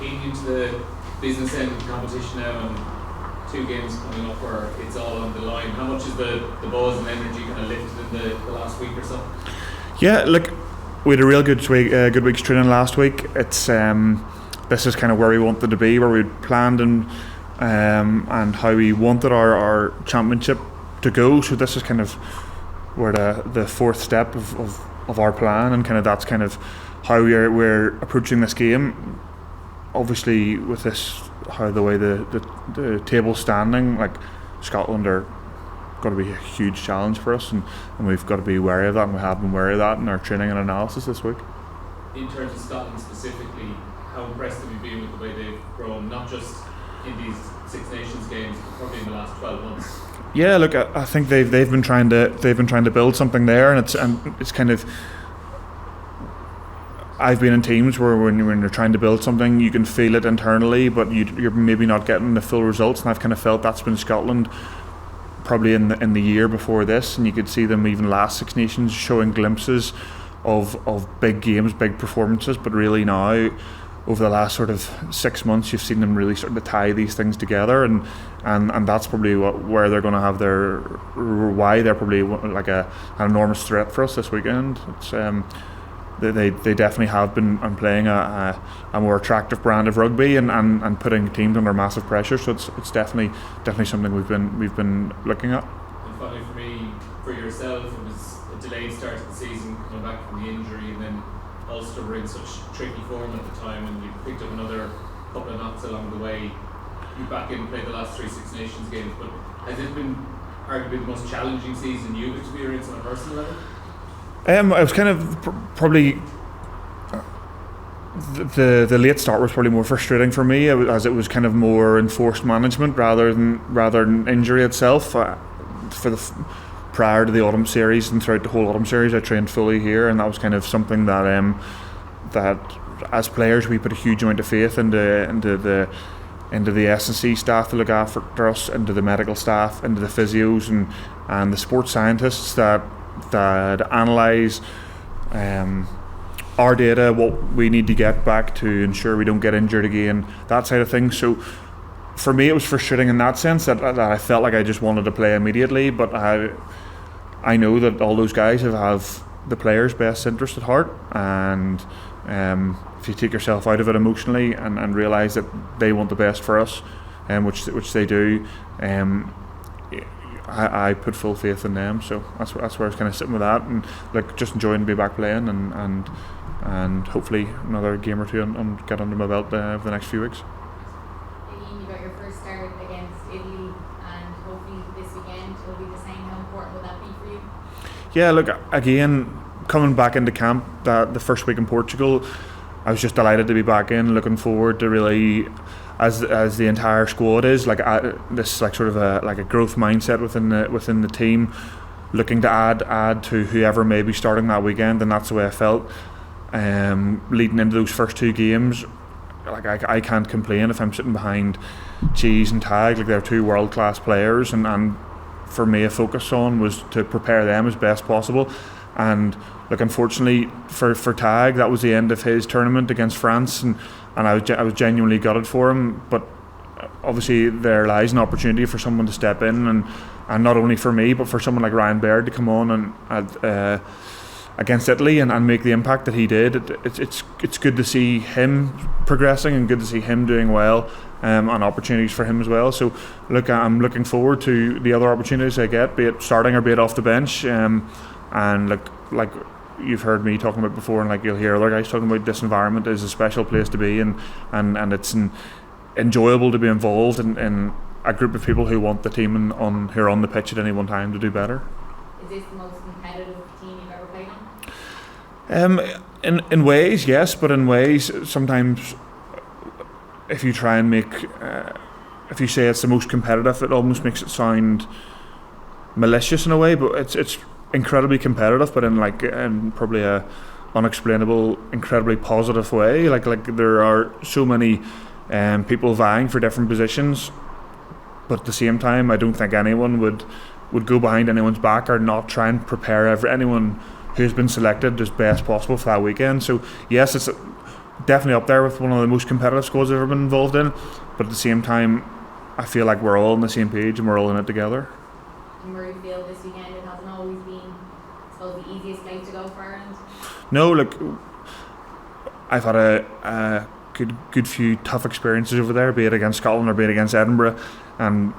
keen into the business end of the competition now, and 2 games coming up where it's all on the line. How much is the buzz and energy kind of lifted in the last week or so? Yeah, look, we had a real good week's training last week. It's this is kind of where we wanted to be, where we planned and how we wanted our championship to go. So this is kind of where the fourth step of our plan, and kind of that's kind of how we're approaching this game. Obviously, with this, how the way the table's standing, like Scotland are got to be a huge challenge for us, and we've got to be wary of that, and we have been wary of that in our training and analysis this week. In terms of Scotland specifically, how impressed have you been with the way they've grown, not just in these Six Nations games, but probably in the last 12 months? Yeah, look, I think they've been trying to build something there, and it's kind of. I've been in teams where when you're trying to build something, you can feel it internally, but you're maybe not getting the full results. And I've kind of felt that's been Scotland probably in the year before this, and you could see them even last Six Nations showing glimpses of big games, big performances. But really now, over the last sort of 6 months, you've seen them really starting to tie these things together, and that's probably where they're going to have why they're probably like an enormous threat for us this weekend. It's They definitely have been playing a more attractive brand of rugby and putting teams under massive pressure. So it's definitely something we've been looking at. And finally, for yourself, it was a delayed start to the season, coming back from the injury, and then Ulster were in such tricky form at the time, and you picked up another couple of knocks along the way. You back in and played the last 3 Six Nations games, but has it been arguably the most challenging season you've experienced on a personal level? It was kind of probably the late start was probably more frustrating for me, as it was kind of more enforced management rather than injury itself. Prior to the autumn series and throughout the whole autumn series, I trained fully here, and that was kind of something that as players we put a huge amount of faith into the S&C staff to look after us, into the medical staff, into the physios and the sports scientists that analyse our data, what we need to get back to ensure we don't get injured again, that side of things. So for me it was frustrating in that sense that I felt like I just wanted to play immediately, but I know that all those guys have the players' best interest at heart, and if you take yourself out of it emotionally and realise that they want the best for us, which they do, I put full faith in them. So that's where I was kind of sitting with that, and like just enjoying to be back playing and hopefully another game or two and get under my belt for the next few weeks. Iain, you got your first start against Italy, and hopefully this weekend will be the same. How important will that be for you? Yeah, look, again, coming back into camp the first week in Portugal, I was just delighted to be back in, looking forward to really, as the entire squad is, like this like sort of a growth mindset within the team, looking to add to whoever may be starting that weekend, and that's the way I felt. Leading into those first 2 games, like I can't complain if I'm sitting behind Cheese and Tag, like they're 2 world-class players, and for me a focus on was to prepare them as best possible. And look, unfortunately for Tag, that was the end of his tournament against France, and I was genuinely gutted for him. But obviously there lies an opportunity for someone to step in, and not only for me but for someone like Ryan Baird to come on and against Italy and make the impact that he did. It's good to see him progressing and good to see him doing well, and opportunities for him as well. So look, I'm looking forward to the other opportunities I get, be it starting or be it off the bench, and like you've heard me talking about before, and like you'll hear other guys talking about, this environment is a special place to be, and it's enjoyable to be involved in a group of people who want the team who are on the pitch at any one time to do better. Is this the most competitive team you've ever played on? In ways, yes, but in ways sometimes if you try and if you say it's the most competitive, it almost makes it sound malicious in a way, but it's incredibly competitive, but in probably a unexplainable, incredibly positive way. Like there are so many people vying for different positions, but at the same time I don't think anyone would go behind anyone's back or not try and prepare anyone who's been selected as best possible for that weekend. So yes, it's definitely up there with one of the most competitive squads I've ever been involved in. But at the same time, I feel like we're all on the same page and we're all in it together. And where you feel this weekend, it hasn't always been, I suppose, the easiest place to go for Ireland? No, look, I've had a good few tough experiences over there, be it against Scotland or be it against Edinburgh, and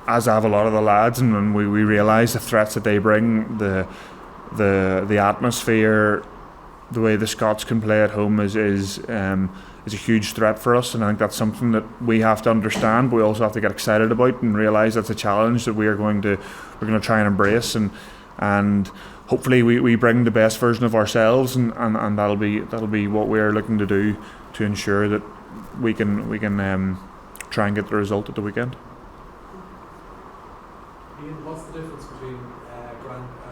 as have a lot of the lads, and we realise the threats that they bring, the atmosphere, the way the Scots can play at home is a huge threat for us, and I think that's something that we have to understand, but we also have to get excited about and realise that's a challenge that we're going to try and embrace, and hopefully we bring the best version of ourselves, and that'll be what we're looking to do to ensure that we can try and get the result at the weekend. Iain, what's the difference between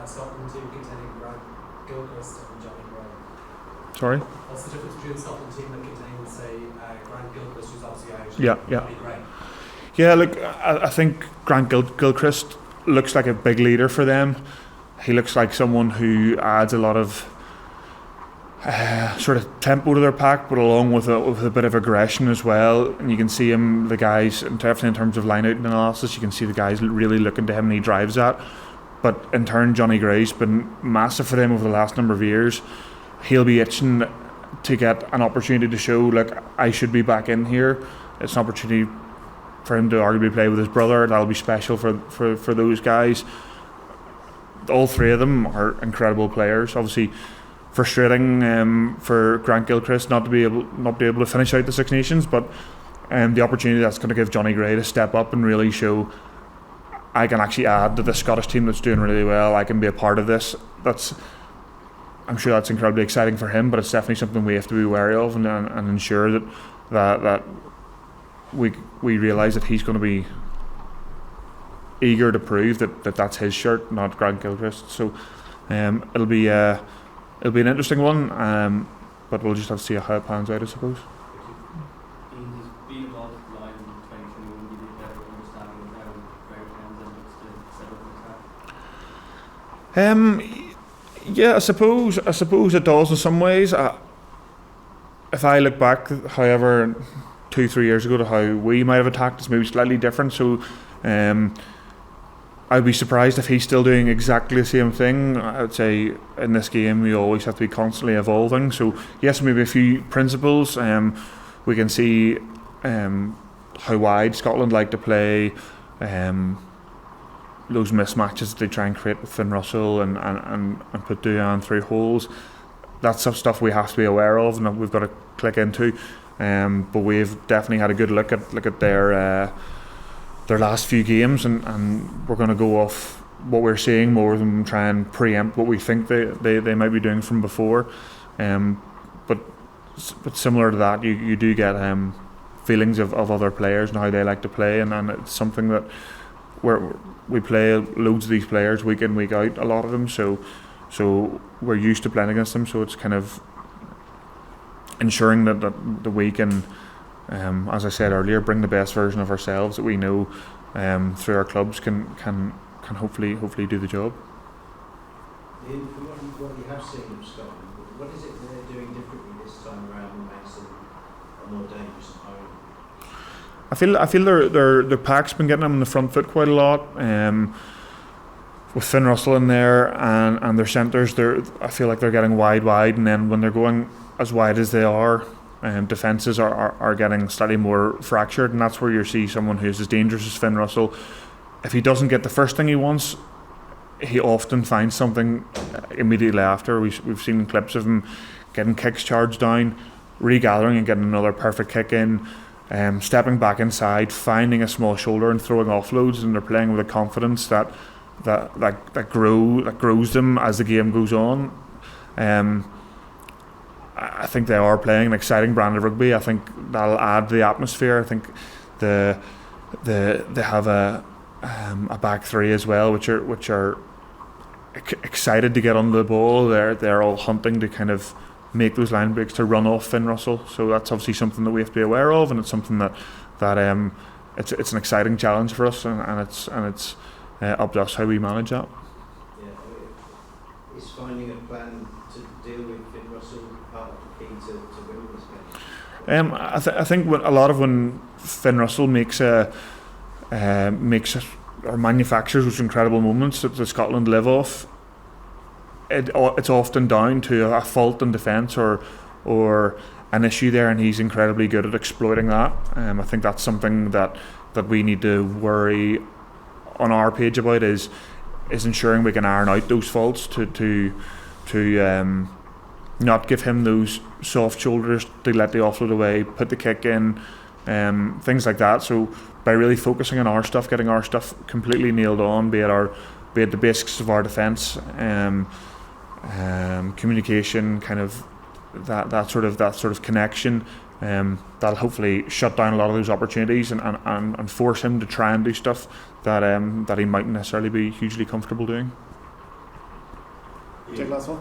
Scotland team containing Grant Gilchrist and Johnny Gray? Sorry? What's the difference between a Scotland team that contains, say, Grant Gilchrist, who's obviously Irish, and Johnny Gray? Yeah, look, I think Grant Gilchrist looks like a big leader for them. He looks like someone who adds a lot of sort of tempo to their pack, but along with a bit of aggression as well. And you can see him, the guys, definitely in terms of line-out analysis, you can see the guys really looking to him, and he drives that. But in turn, Johnny Gray's been massive for them over the last number of years. He'll be itching to get an opportunity to show, look, I should be back in here. It's an opportunity for him to arguably play with his brother. That'll be special for those guys. All three of them are incredible players. Obviously, frustrating for Grant Gilchrist not to be able to finish out the Six Nations, but the opportunity that's going to give Johnny Gray to step up and really show, I can actually add to the Scottish team that's doing really well. I can be a part of this. I'm sure that's incredibly exciting for him, but it's definitely something we have to be wary of and ensure that we realise that he's going to be eager to prove that that's his shirt, not Grant Gilchrist. So it'll be an interesting one, but we'll just have to see how it pans out, I suppose. Iain, has being involved with the line in 2021 give you a better understanding of how Greg Townsend looks to set up the attack? Yeah, I suppose it does in some ways. If I look back, however, 2-3 years ago to how we might have attacked, it's maybe slightly different. So I'd be surprised if he's still doing exactly the same thing. I would say in this game we always have to be constantly evolving. So yes, maybe a few principles. We can see how wide Scotland like to play. Those mismatches that they try and create with Finn Russell and put Duan through holes. That's stuff we have to be aware of and that we've got to click into. But we've definitely had a good look at their last few games, and we're going to go off what we're seeing more than try and preempt what we think they might be doing from before. But similar to that, you do get feelings of other players and how they like to play, and it's something that we play loads of these players week in, week out, a lot of them, so we're used to playing against them, so it's kind of ensuring that we can, as I said earlier, bring the best version of ourselves that we know through our clubs can hopefully do the job. Iain, from what you have seen of Scotland, what is it they're doing differently this time around that makes them a more dangerous opponent? I feel their pack's been getting them on the front foot quite a lot. With Finn Russell in there and their centres, I feel like they're getting wide, and then when they're going as wide as they are, defences are getting slightly more fractured, and that's where you see someone who's as dangerous as Finn Russell. If he doesn't get the first thing he wants, he often finds something immediately after. We've seen clips of him getting kicks charged down, regathering and getting another perfect kick in. Stepping back inside, finding a small shoulder and throwing offloads, and they're playing with a confidence that grows them as the game goes on. I think they are playing an exciting brand of rugby. I think that'll add to the atmosphere. I think they have a back three as well, which are excited to get on the ball. They're all hunting to kind of make those line breaks to run off Finn Russell. So that's obviously something that we have to be aware of, and it's something that it's an exciting challenge for us, and it's up to us how we manage that. Yeah, is finding a plan to deal with Finn Russell part of the key to winning this I think a lot of when Finn Russell makes or manufactures those incredible moments that Scotland live off, it's often down to a fault in defence or an issue there, and he's incredibly good at exploiting that. I think that's something that we need to worry on our page about is ensuring we can iron out those faults to not give him those soft shoulders to let the offload away, put the kick in, things like that. So by really focusing on our stuff, getting our stuff completely nailed on, be it the basics of our defence, communication, kind of that sort of connection, that'll hopefully shut down a lot of those opportunities and force him to try and do stuff that he mightn't necessarily be hugely comfortable doing. Take last one.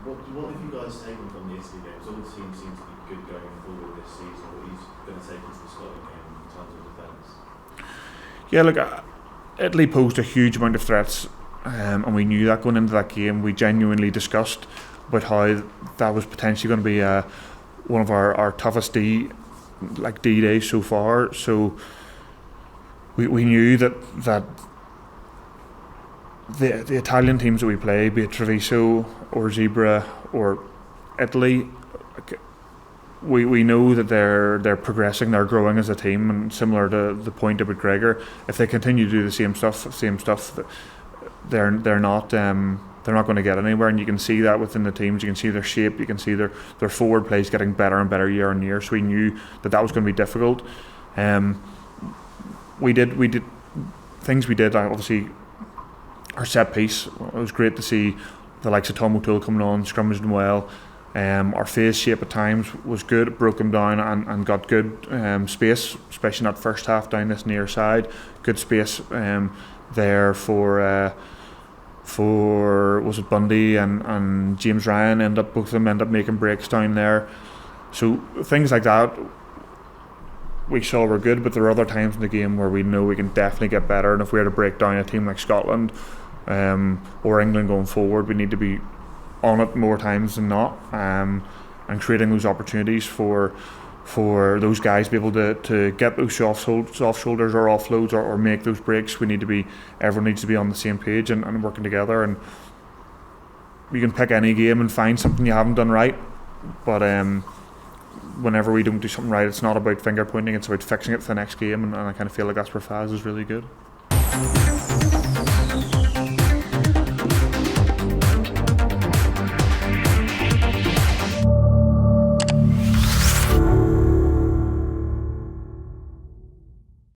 What have you guys taken from the Italy games? All the teams seem to be good going forward this season. What are you going to take into the Scotland game in terms of defence? Yeah, look, Italy posed a huge amount of threats, and we knew that going into that game. We genuinely discussed about how that was potentially going to be one of our toughest D days so far. So we knew that the Italian teams that we play, be it Treviso or Zebra or Italy, we know that they're progressing, they're growing as a team, and similar to the point about Gregor, if they continue to do the same stuff, they're not going to get anywhere, and you can see that within the teams. You can see their shape, you can see their forward plays getting better and better year on year. So we knew that was going to be difficult. We did things we did. Obviously, our set piece, it was great to see the likes of Tom O'Toole coming on, scrummaging well. Our phase shape at times was good, it broke them down and got good space, especially in that first half down this near side. Good space there for was it Bundy and James Ryan, both of them end up making breaks down there. So things like that we saw were good, but there are other times in the game where we know we can definitely get better, and if we were to break down a team like Scotland or England going forward, we need to be on it more times than not, and creating those opportunities for those guys to be able to get those soft shoulders or offloads or make those breaks. Everyone needs to be on the same page and working together. And you can pick any game and find something you haven't done right, but whenever we don't do something right, it's not about finger pointing, it's about fixing it for the next game, and I kind of feel like that's where Faz is really good.